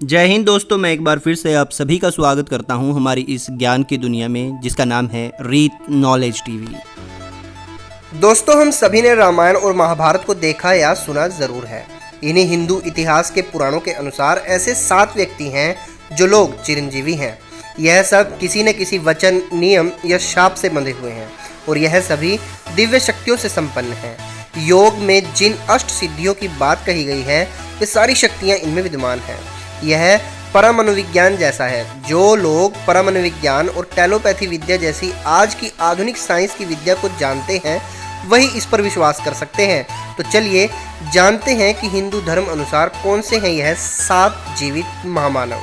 जय हिंद दोस्तों, मैं एक बार फिर से आप सभी का स्वागत करता हूं हमारी इस ज्ञान की दुनिया में जिसका नाम है रीत नॉलेज टीवी। दोस्तों, हम सभी ने रामायण और महाभारत को देखा या सुना जरूर है। इन्हीं हिंदू इतिहास के पुराणों के अनुसार ऐसे 7 व्यक्ति हैं जो लोग चिरंजीवी हैं। यह सब किसी न किसी वचन, नियम या शाप से बंधे हुए हैं और यह सभी दिव्य शक्तियों से संपन्न हैं। योग में जिन अष्ट सिद्धियों की बात कही गई है वे सारी शक्तियाँ इनमें विद्यमान हैं। यह परम मनोविज्ञान जैसा है। जो लोग परम मनोविज्ञान और टेलोपैथी विद्या जैसी आज की आधुनिक साइंस की विद्या को जानते हैं वही इस पर विश्वास कर सकते हैं। तो चलिए जानते हैं कि हिंदू धर्म अनुसार कौन से हैं यह 7 जीवित महामानव।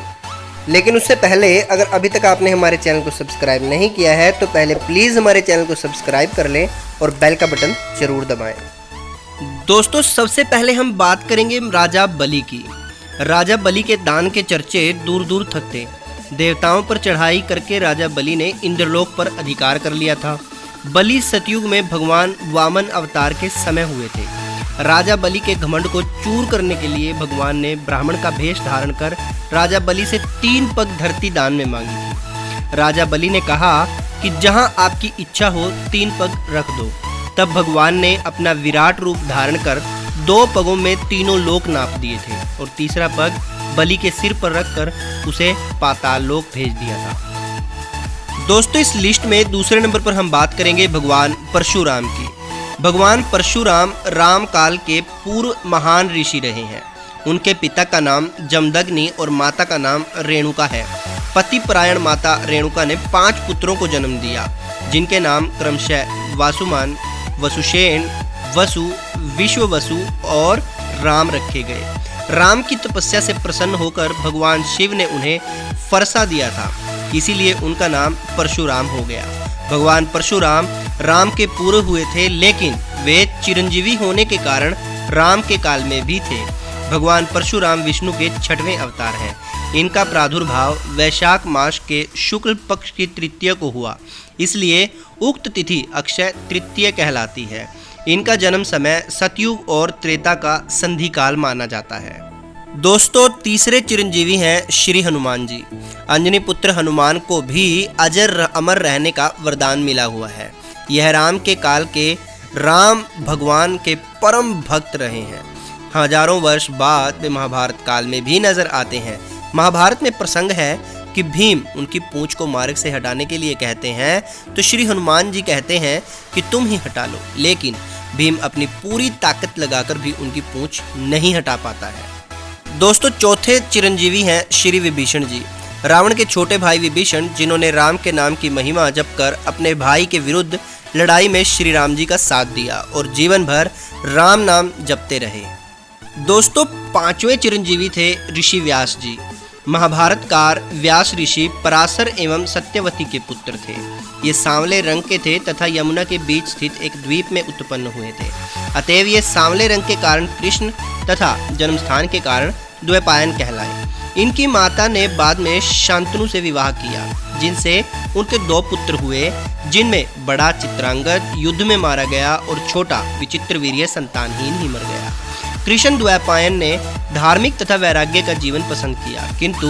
लेकिन उससे पहले अगर अभी तक आपने हमारे चैनल को सब्सक्राइब नहीं किया है तो पहले प्लीज़ हमारे चैनल को सब्सक्राइब कर लें और बेल का बटन जरूर दबाएं। दोस्तों, सबसे पहले हम बात करेंगे राजा बलि की। राजा बलि के दान के चर्चे दूर दूर तक थे। देवताओं पर चढ़ाई करके राजा बलि ने इंद्रलोक पर अधिकार कर लिया था। बलि सतयुग में भगवान वामन अवतार के समय हुए थे। राजा बलि के घमंड को चूर करने के लिए भगवान ने ब्राह्मण का भेष धारण कर राजा बलि से 3 पग धरती दान में मांगी थी। राजा बलि ने कहा कि जहां आपकी इच्छा हो 3 पग रख दो। तब भगवान ने अपना विराट रूप धारण कर 2 पगों में तीनों लोक नाप दिए थे और तीसरा पग बलि के सिर पर रखकर उसे पाताल लोक भेज दिया था। दोस्तों, इस लिस्ट में दूसरे नंबर पर हम बात करेंगे भगवान परशुराम की। भगवान परशुराम राम काल के पूर्व महान ऋषि रहे हैं। उनके पिता का नाम जमदग्नि और माता का नाम रेणुका है। पति परायण माता रेणुका ने 5 पुत्रों को जन्म दिया जिनके नाम क्रमशः वासुमान, वसुसेन, वसु, विश्ववसु और राम रखे गए। राम की तपस्या से प्रसन्न होकर भगवान शिव ने उन्हें फरसा दिया था, इसीलिए उनका नाम परशुराम हो गया। भगवान परशुराम राम के पूर्व हुए थे, लेकिन वे चिरंजीवी होने के कारण राम के काल में भी थे। भगवान परशुराम विष्णु के 6वें अवतार हैं। इनका प्रादुर्भाव वैशाख मास के शुक्ल पक्ष की तृतीया को हुआ, इसलिए उक्त तिथि अक्षय तृतीया कहलाती है। इनका जन्म समय सतयुग और त्रेता का संधि काल माना जाता है। दोस्तों, तीसरे चिरंजीवी हैं श्री हनुमान जी। अंजनी पुत्र हनुमान को भी अजर अमर रहने का वरदान मिला हुआ है। यह राम के काल के राम भगवान के परम भक्त रहे हैं। हजारों वर्ष बाद वे महाभारत काल में भी नजर आते हैं। महाभारत में प्रसंग है कि भीम उनकी पूंछ को मार्ग से हटाने के लिए कहते हैं तो श्री हनुमान जी कहते हैं कि तुम ही हटा लो, लेकिन भीम अपनी पूरी ताकत लगाकर भी उनकी पूंछ नहीं हटा पाता है। दोस्तों, चौथे चिरंजीवी हैं श्री विभीषण जी। रावण के छोटे भाई विभीषण, जिन्होंने राम के नाम की महिमा जपकर अपने भाई के विरुद्ध लड़ाई में श्री राम जी का साथ दिया और जीवन भर राम नाम जपते रहे। दोस्तों, 5वें चिरंजीवी थे ऋषि व्यास जी। महाभारतकार व्यास ऋषि पराशर एवं सत्यवती के पुत्र थे। ये सांवले रंग के थे तथा यमुना के बीच स्थित एक द्वीप में उत्पन्न हुए थे। अतएव ये सांवले रंग के कारण कृष्ण तथा जन्मस्थान के कारण द्वैपायन कहलाए। इनकी माता ने बाद में शांतनु से विवाह किया, जिनसे उनके 2 पुत्र हुए, जिनमें बड़ा चित्रांगद युद्ध में मारा गया और छोटा विचित्रवीर्य संतानहीन ही मर गया। कृष्ण द्वैपायन ने धार्मिक तथा वैराग्य का जीवन पसंद किया, किंतु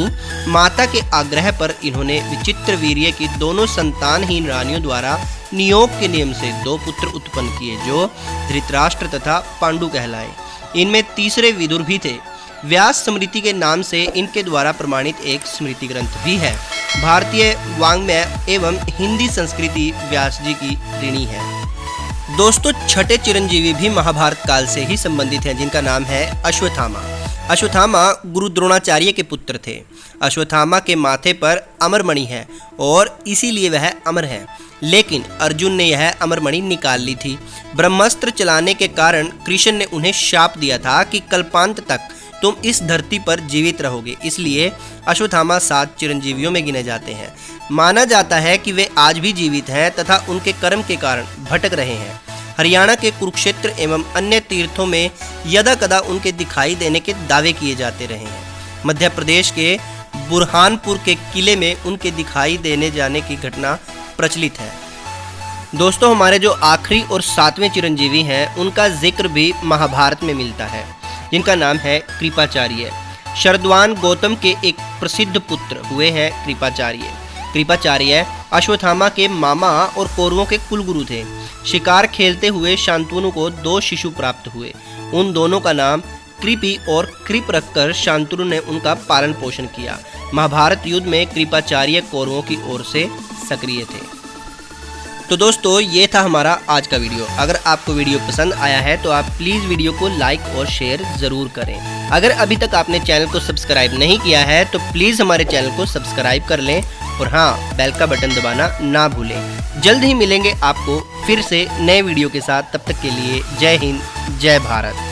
माता के आग्रह पर इन्होंने विचित्रवीर्य की दोनों संतानहीन रानियों द्वारा नियोग के नियम से 2 पुत्र उत्पन्न किए, जो धृतराष्ट्र तथा पांडु कहलाए। इनमें तीसरे विदुर भी थे। व्यास स्मृति के नाम से इनके द्वारा प्रमाणित एक स्मृति ग्रंथ भी है। भारतीय वाङ्मय एवं हिंदी संस्कृति व्यास जी की ऋणी है। दोस्तों, 6ठे चिरंजीवी भी महाभारत काल से ही संबंधित हैं, जिनका नाम है अश्वत्थामा। अश्वत्थामा गुरु द्रोणाचार्य के पुत्र थे। अश्वत्थामा के माथे पर अमरमणि है और इसीलिए वह अमर है, लेकिन अर्जुन ने यह अमरमणि निकाल ली थी। ब्रह्मास्त्र चलाने के कारण कृष्ण ने उन्हें शाप दिया था कि कल्पांत तक तुम इस धरती पर जीवित रहोगे, इसलिए अश्वत्थामा 7 चिरंजीवियों में गिने जाते हैं। माना जाता है कि वे आज भी जीवित हैं तथा उनके कर्म के कारण भटक रहे हैं। हरियाणा के कुरुक्षेत्र एवं अन्य तीर्थों में यदा कदा उनके दिखाई देने के दावे किए जाते रहे हैं। मध्य प्रदेश के बुरहानपुर के किले में उनके दिखाई देने जाने की घटना प्रचलित है। दोस्तों, हमारे जो आखिरी और 7वें चिरंजीवी हैं उनका जिक्र भी महाभारत में मिलता है, जिनका नाम है कृपाचार्य। शरद्वान गौतम के एक प्रसिद्ध पुत्र हुए हैं कृपाचार्य। कृपाचार्य अश्वत्थामा के मामा और कौरवों के कुलगुरु थे। शिकार खेलते हुए शांतनु को 2 शिशु प्राप्त हुए। उन दोनों का नाम कृपि और कृप रखकर शांतनु ने उनका पालन पोषण किया। महाभारत युद्ध में कृपाचार्य कौरवों की ओर से सक्रिय थे। तो दोस्तों, ये था हमारा आज का वीडियो। अगर आपको वीडियो पसंद आया है तो आप प्लीज़ वीडियो को लाइक और शेयर ज़रूर करें। अगर अभी तक आपने चैनल को सब्सक्राइब नहीं किया है तो प्लीज़ हमारे चैनल को सब्सक्राइब कर लें और हाँ, बेल का बटन दबाना ना भूलें। जल्द ही मिलेंगे आपको फिर से नए वीडियो के साथ। तब तक के लिए जय हिंद, जय भारत।